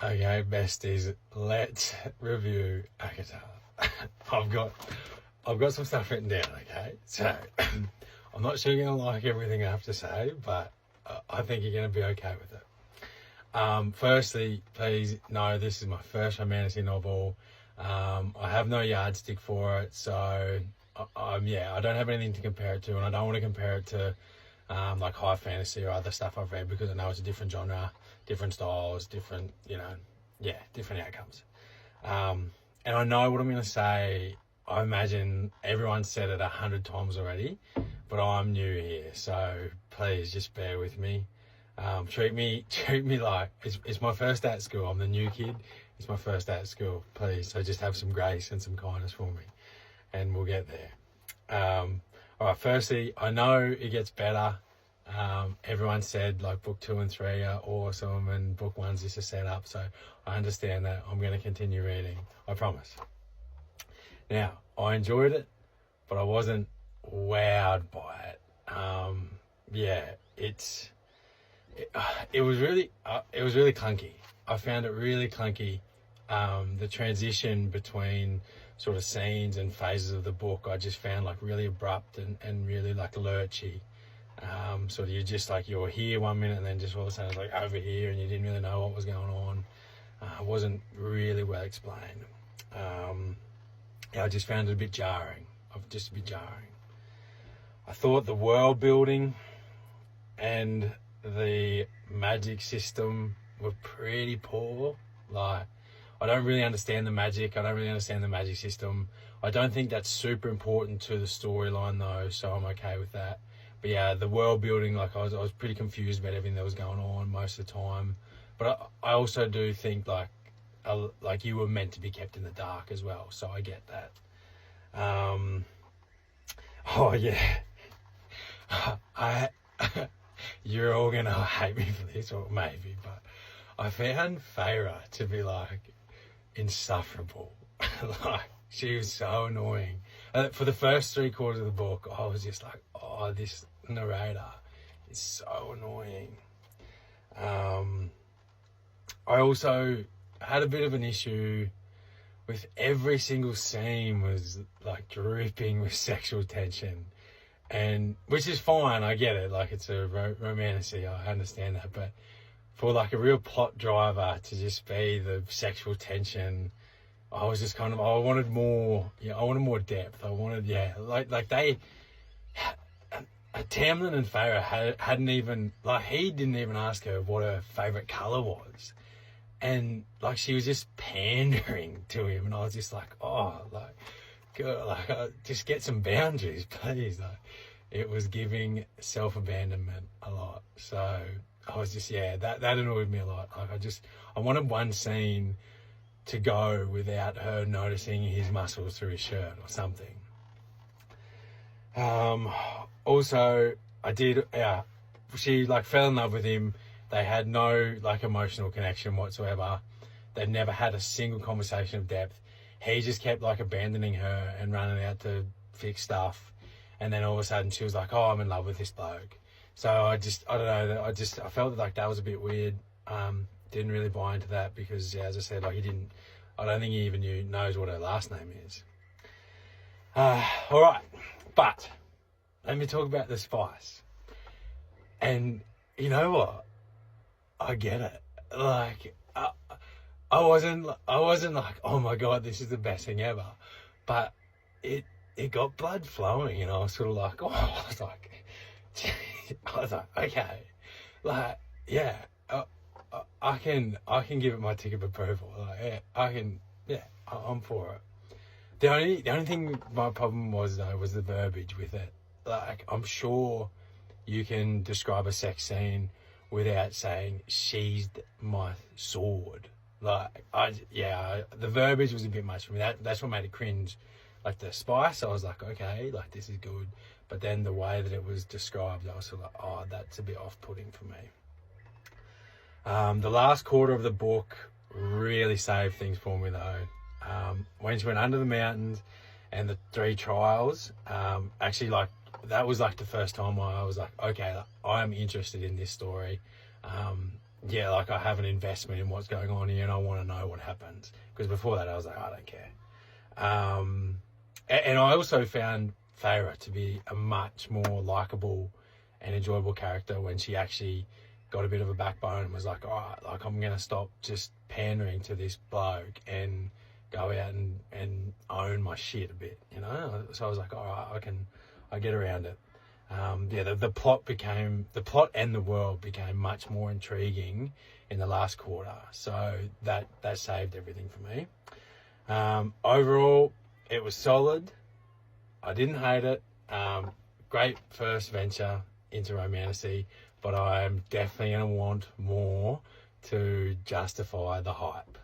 Okay, besties, let's review ACOTAR. I've got some stuff written down, okay? So, I'm not sure you're going to like everything I have to say, but I think you're going to be okay with it. Firstly, please know this is my first romantic novel. I have no yardstick for it, so I don't have anything to compare it to, and I don't want to compare it to like high fantasy or other stuff I've read, because I know it's a different genre, different styles, different, different outcomes. And I know what I'm going to say. I imagine everyone's said it 100 times already, but I'm new here, so please just bear with me. Treat me like it's my first day at school. I'm the new kid. It's my first day at school. Please, so just have some grace and some kindness for me, and we'll get there. All right, firstly, I know it gets better. Everyone said like book 2 and 3 are awesome and book 1's just a setup, so I understand that. I'm going to continue reading, I promise. Now, I enjoyed it, but I wasn't wowed by it. It was really clunky. I found it really clunky. The transition between sort of scenes and phases of the book, I just found like really abrupt and really like lurchy. Sort of you're here 1 minute and then just all of a sudden it's like over here and you didn't really know what was going on. It wasn't really well explained. I just found it a bit jarring. I thought the world building and the magic system were pretty poor. Like, I don't really understand the magic. I don't really understand the magic system. I don't think that's super important to the storyline though, so I'm okay with that. But yeah, the world building, like I was pretty confused about everything that was going on most of the time. But I also do think like you were meant to be kept in the dark as well, so I get that. You're all gonna hate me for this, or maybe, but I found Feyre to be like insufferable. Like, she was so annoying. For the first 3/4 of the book, I was just like, oh, this narrator is so annoying. I also had a bit of an issue with every single scene was like dripping with sexual tension, and which is fine. I get it. Like, it's a romantasy. I understand that, but for like a real plot driver to just be the sexual tension, I was just kind of, I wanted more. I wanted more depth. I wanted, Tamlin and Feyre hadn't even, like, he didn't even ask her what her favourite colour was. And, like, she was just pandering to him. And I was just like, oh, like, God, like, just get some boundaries, please. Like, it was giving self-abandonment a lot. So I was just, that annoyed me a lot. Like, I wanted one scene to go without her noticing his muscles through his shirt or something. Also, she like fell in love with him. They had no like emotional connection whatsoever. They'd never had a single conversation of depth. He just kept like abandoning her and running out to fix stuff. And then all of a sudden she was like, oh, I'm in love with this bloke. So I don't know. I felt like that was a bit weird. Didn't really buy into that because, as I said, like I don't think he even knows what her last name is. All right. But let me talk about the spice. And you know what? I get it. Like, I wasn't like, oh my God, this is the best thing ever. But it got blood flowing, and I was sort of like, I was like, okay, like, yeah, I can give it my ticket of approval. Like, I'm for it. The only thing my problem was though was the verbiage with it. Like, I'm sure you can describe a sex scene without saying she's my sword. Like, the verbiage was a bit much for me. That's what made it cringe. Like the spice, I was like, okay, like this is good. But then the way that it was described, I was sort of like, oh, that's a bit off-putting for me. The last quarter of the book really saved things for me though. When she went under the mountains and the 3 trials, actually, like, that was like the first time I was like, okay, I'm interested in this story. yeah, like I have an investment in what's going on here and I want to know what happens. Because before that I was like, I don't care. And I also found Feyre to be a much more likable and enjoyable character when she actually got a bit of a backbone and was like, all right, like I'm going to stop just pandering to this bloke and go out and own my shit a bit, you know? So I was like, all right, I get around it. Yeah, the plot and the world became much more intriguing in the last quarter. So that saved everything for me. Overall, it was solid. I didn't hate it. Great first venture into romantasy, but I'm definitely going to want more to justify the hype.